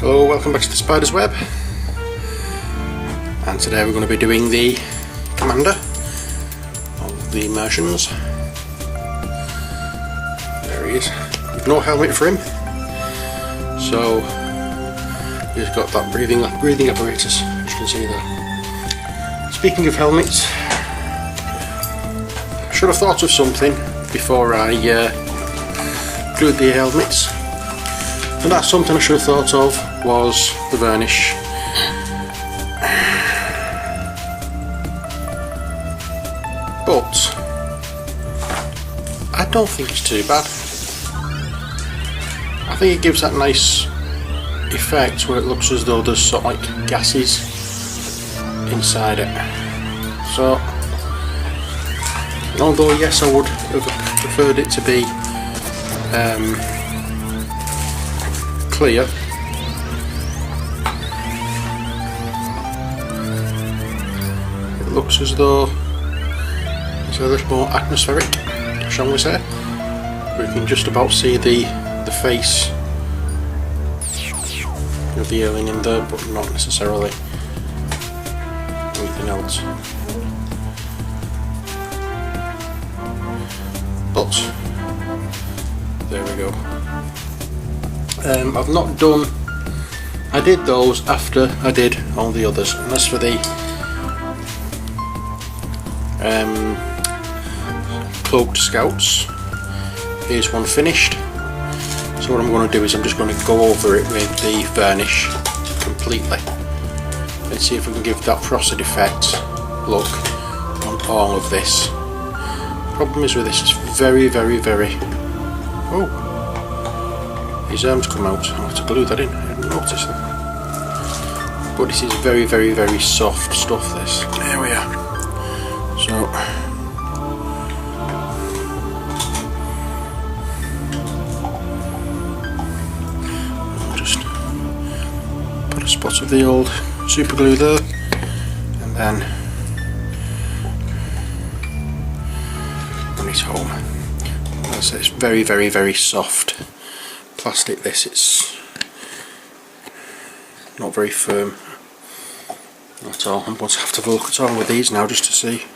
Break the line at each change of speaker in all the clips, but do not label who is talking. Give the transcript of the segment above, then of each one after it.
Hello, welcome back to the Spider's Web, and today we're going to be doing the commander of the Martians. There he is, with no helmet for him, so he's got that breathing apparatus, as you can see there. Speaking of helmets, I should have thought of something before I glued the helmets. And that's something I should have thought of was the varnish. But I don't think it's too bad. I think it gives that nice effect where it looks as though there's sort of like gases inside it. So although yes, I would have preferred it to be clear, it looks as though it's a little more atmospheric, shall we say. We can just about see the face of the alien in there, but not necessarily anything else. But there we go. I've not done. I did those after I did all the others, and as for the cloaked scouts, here's one finished. So what I'm going to do is I'm just going to go over it with the varnish completely and see if we can give that frosted effect look on all of this. Problem is with this, it's very oh, his arms come out. I'll have to glue that in. I didn't notice that. But this is very soft stuff, this. There we are. So I'll just put a spot of the old super glue there, and then when it's home. As I say, it's very soft plastic. This, it's not very firm at all. I'm going to have to look at all with these now just to see.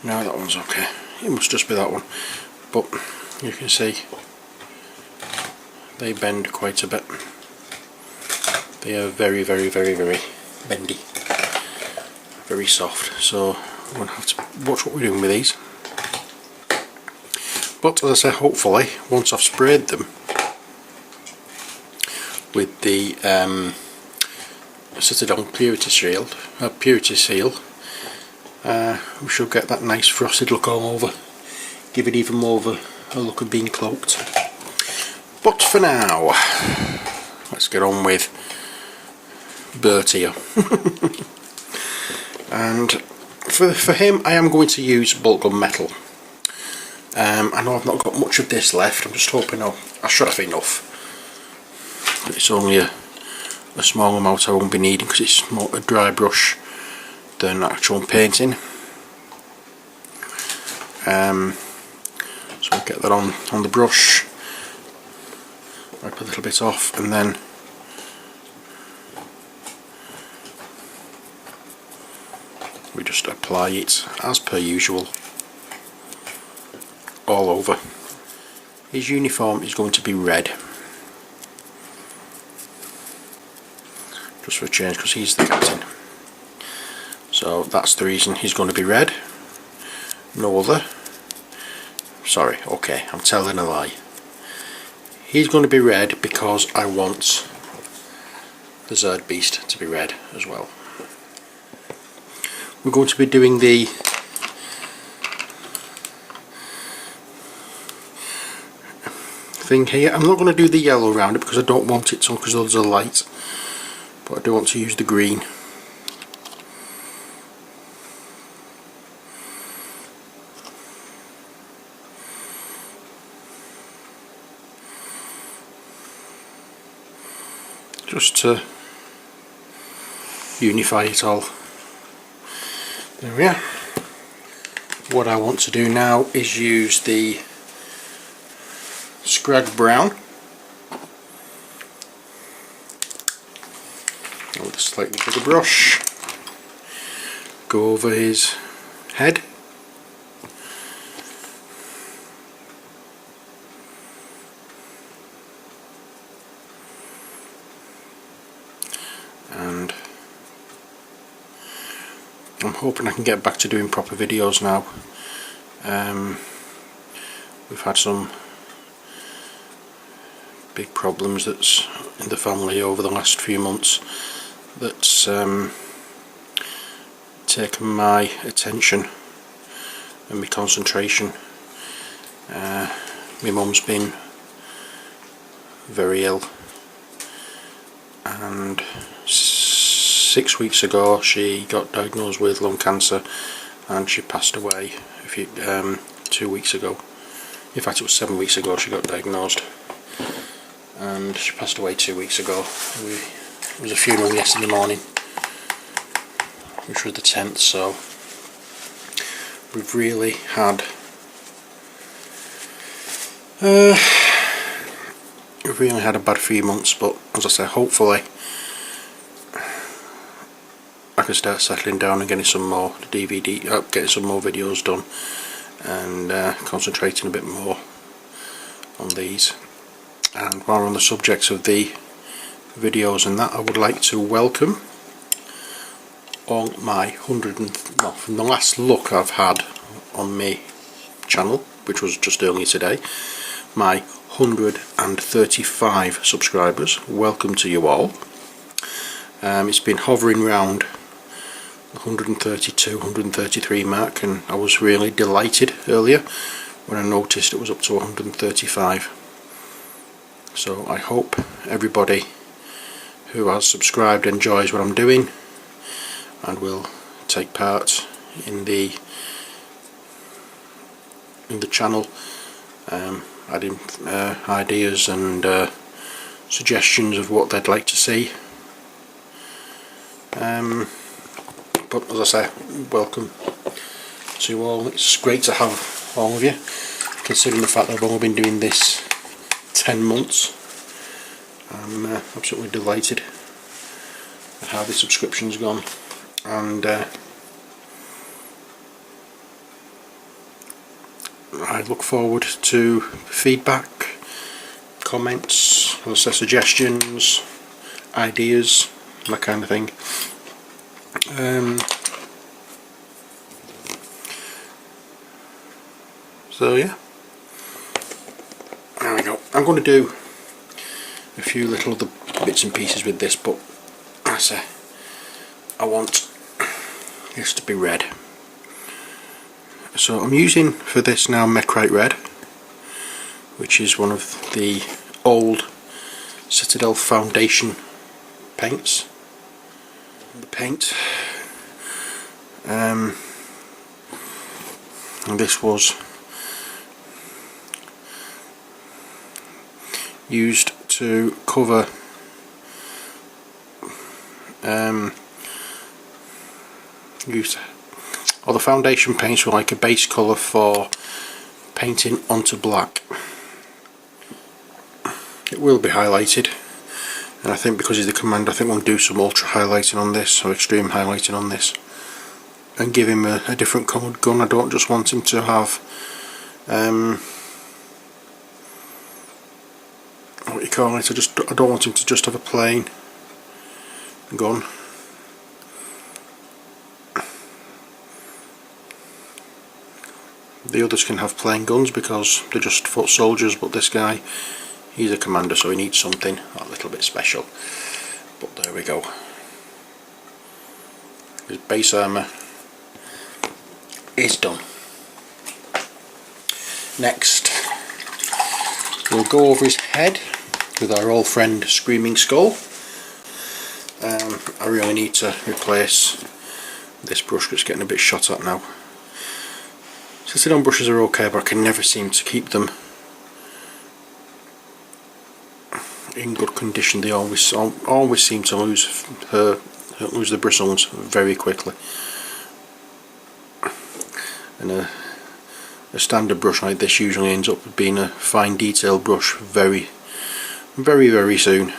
No, that one's okay. It must just be that one. But you can see they bend quite a bit. They are very bendy, very soft. So I'm going to have to watch what we're doing with these. But as I say, hopefully once I've sprayed them with the Citadel Purity Seal, we should get that nice frosted look all over, give it even more of a look of being cloaked. But for now, let's get on with Bert here. And for him, I am going to use bulk gun metal. I know I've not got much of this left. I'm just hoping I should have enough. It's only a small amount I won't be needing because it's more a dry brush than actual painting. So I'll get that on the brush, wipe a little bit off, and then we just apply it as per usual all over. His uniform is going to be red, just for a change, because he's the captain. So that's the reason he's going to be red. No other. Sorry, okay, I'm telling a lie. He's going to be red because I want the Zerd Beast to be red as well. We're going to be doing the thing here. I'm not going to do the yellow around it because I don't want it to, because those are light. But I do want to use the green. Just to unify it all. There we are. What I want to do now is use the Scrag Brown with a slightly bigger brush, go over his head. And I'm hoping I can get back to doing proper videos now. We've had some big problems that's in the family over the last few months that's taken my attention and my concentration. My mum's been very ill, and 6 weeks ago she got diagnosed with lung cancer, and she passed away 2 weeks ago. In fact, it was 7 weeks ago she got diagnosed, and she passed away 2 weeks ago. It was a funeral yesterday morning, which was the 10th, so we've really had a bad few months, but as I say, hopefully I can start settling down and getting some more getting some more videos done, and concentrating a bit more on these. And while we're on the subject of the videos and that, I would like to welcome on my from the last look I've had on my channel, which was just earlier today, my 135 subscribers. Welcome to you all. It's been hovering around the 132, 133 mark, and I was really delighted earlier when I noticed it was up to 135. So I hope everybody who has subscribed enjoys what I'm doing and will take part in the channel, adding ideas and suggestions of what they'd like to see. But as I say, welcome to all. It's great to have all of you, considering the fact that I've only been doing this 10 months. I'm absolutely delighted at how the subscription's gone, and I look forward to feedback, comments, also suggestions, ideas, that kind of thing. So yeah, there we go. I'm going to do a few little other bits and pieces with this, but I say I want this to be red. So I'm using for this now Mecrite Red, which is one of the old Citadel Foundation paints. The paint, and this was used to cover the foundation paints were like a base colour for painting onto black. It will be highlighted, and I think because it's the command, I think we'll do some ultra highlighting on this, or extreme highlighting on this, and give him a different coloured gun. I don't just want him to have what you call it, I don't want him to just have a plain gun. The others can have plain guns because they're just foot soldiers, but this guy, he's a commander, so he needs something a little bit special. But there we go. His base armour is done. Next, we'll go over his head with our old friend Screaming Skull. I really need to replace this brush that's getting a bit shot at now. Citadel brushes are okay, but I can never seem to keep them in good condition. They always seem to lose the bristles very quickly, and a standard brush like this usually ends up being a fine detail brush very soon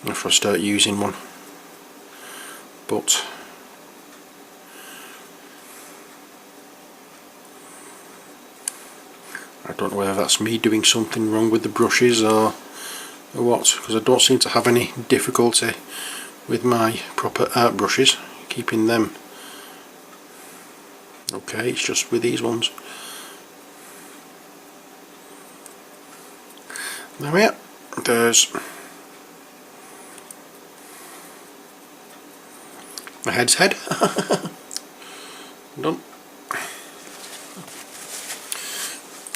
after I start using one. but I don't know whether that's me doing something wrong with the brushes or what, because I don't seem to have any difficulty with my proper art brushes, keeping them okay. It's just with these ones. There we are. There's the head's head. Done.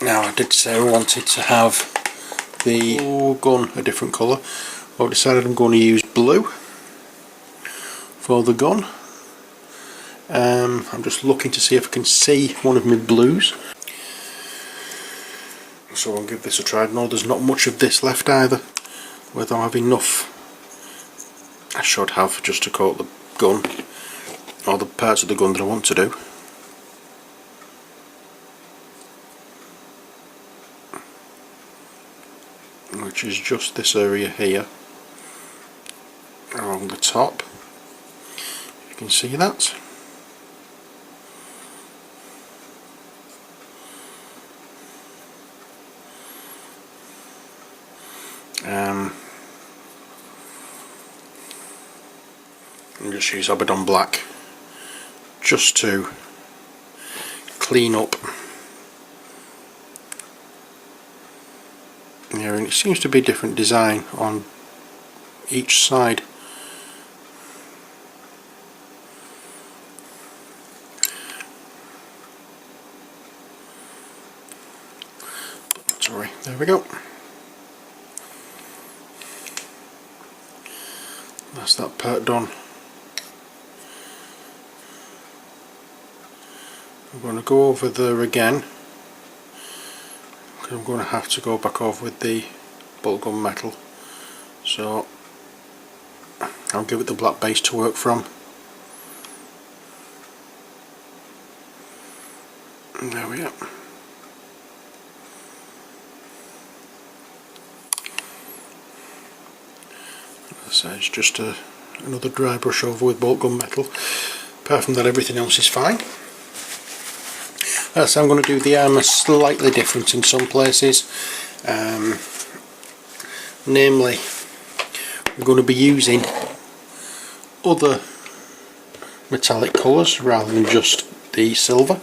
Now, I did say I wanted to have the gun a different colour. I've decided I'm going to use blue for the gun. I'm just looking to see if I can see one of my blues. So I'll give this a try. No, there's not much of this left either. Whether I have enough, I should have, just to coat the gun, or the parts of the gun that I want to do. Which is just this area here along the top. You can see that. And just use Abaddon Black just to clean up. Yeah, and it seems to be a different design on each side. Sorry, there we go. That's that part done. I'm going to go over there again. I'm going to have to go back over with the bolt gun metal, so I'll give it the black base to work from. And there we are. As I say, it's just another dry brush over with bolt gun metal. Apart from that, everything else is fine. So I'm going to do the armour slightly different in some places. Namely, we're going to be using other metallic colours rather than just the silver.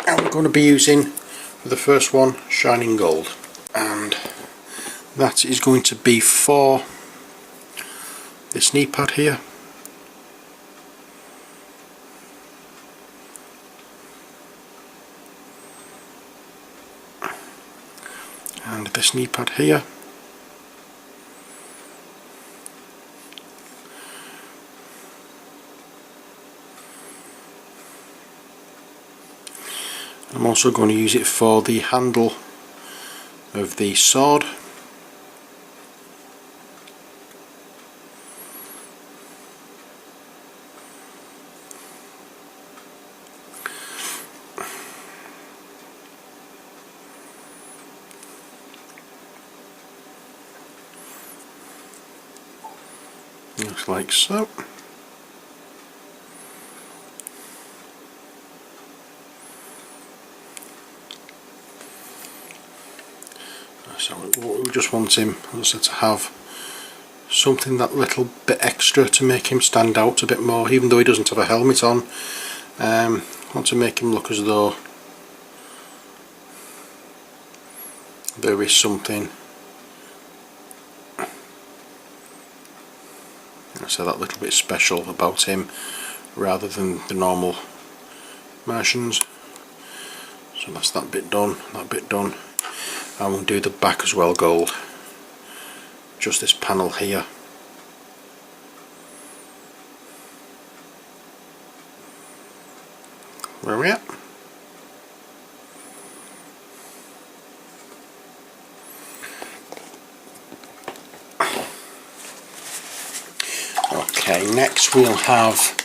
And we're going to be using, for the first one, shining gold. And that is going to be for this knee pad here. And this knee pad here. I'm also going to use it for the handle of the sword. Looks like so. So we just want him, as I said, to have something that little bit extra to make him stand out a bit more, even though he doesn't have a helmet on. I want to make him look as though there is something. So that little bit special about him rather than the normal Martians. So that's that bit done, that bit done. And we'll do the back as well gold. Just this panel here. Where are we at? Okay, next we'll have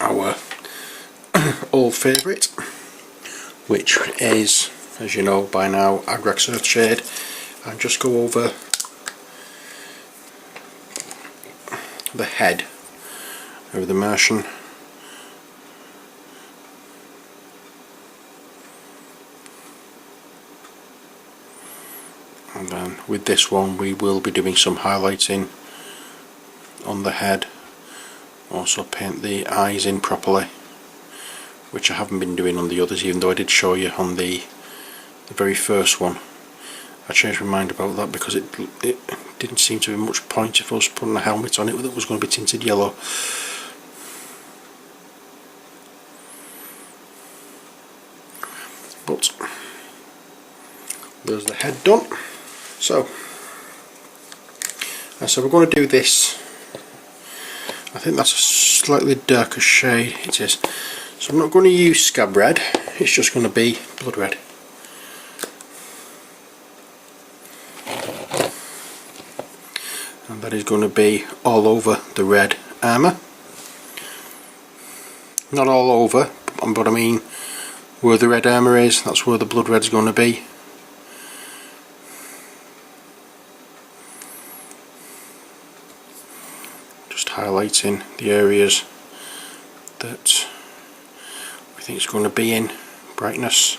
our old favourite, which is, as you know by now, Agrax Earthshade, and just go over the head of the Martian. And then with this one we will be doing some highlighting on the head, also paint the eyes in properly, which I haven't been doing on the others, even though I did show you on the very first one. I changed my mind about that because it didn't seem to be much point if I was putting a helmet on it that was going to be tinted yellow. But there's the head done. So we're going to do this. I think that's a slightly darker shade it is. So I'm not going to use scab red, it's just going to be blood red. And that is going to be all over the red armour. Not all over, but I mean where the red armour is, that's where the blood red's going to be. Just highlighting the areas that we think it's going to be in brightness.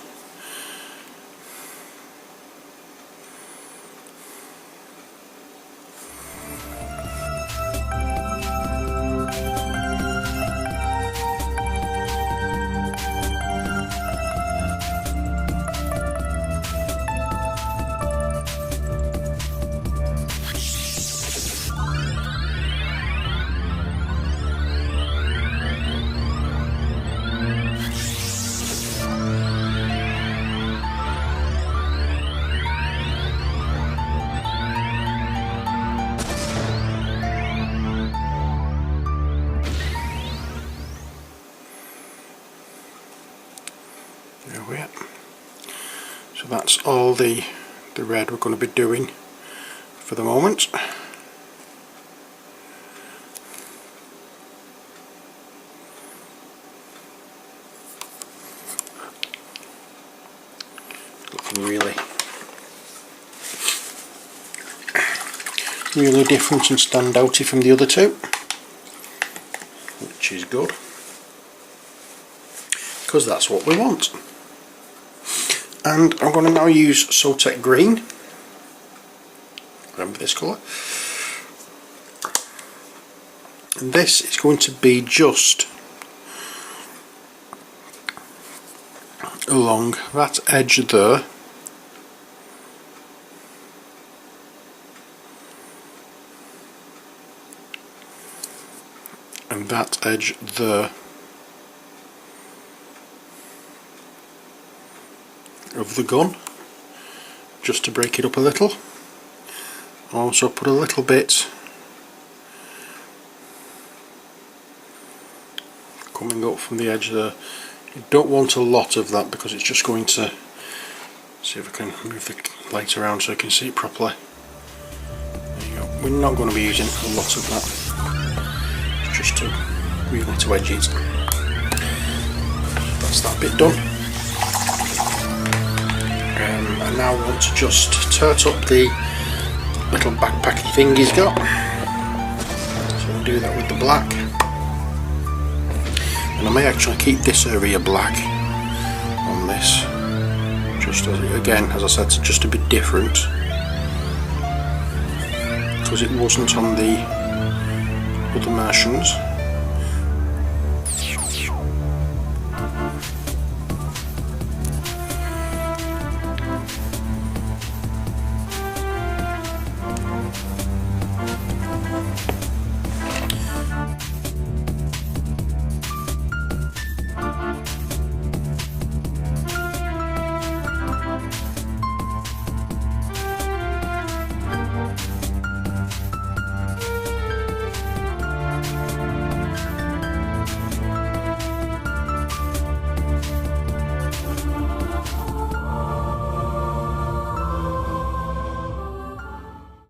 There we are. So that's all the red we're going to be doing for the moment. Looking really different and standouty from the other two, which is good, because that's what we want. And I'm going to now use Sotek Green, remember this colour, and this is going to be just along that edge there, and that edge there of the gun, just to break it up a little. Also put a little bit coming up from the edge there. You don't want a lot of that because it's just going to, see if I can move the light around so I can see it properly. There you go. We're not going to be using a lot of that, it's just to really to edge it. That's that bit done. I now want to just turt up the little backpacky thing he's got, so I'll do that with the black, and I may actually keep this area black on this, just as, again, as I said, just a bit different, because it wasn't on the other Martians.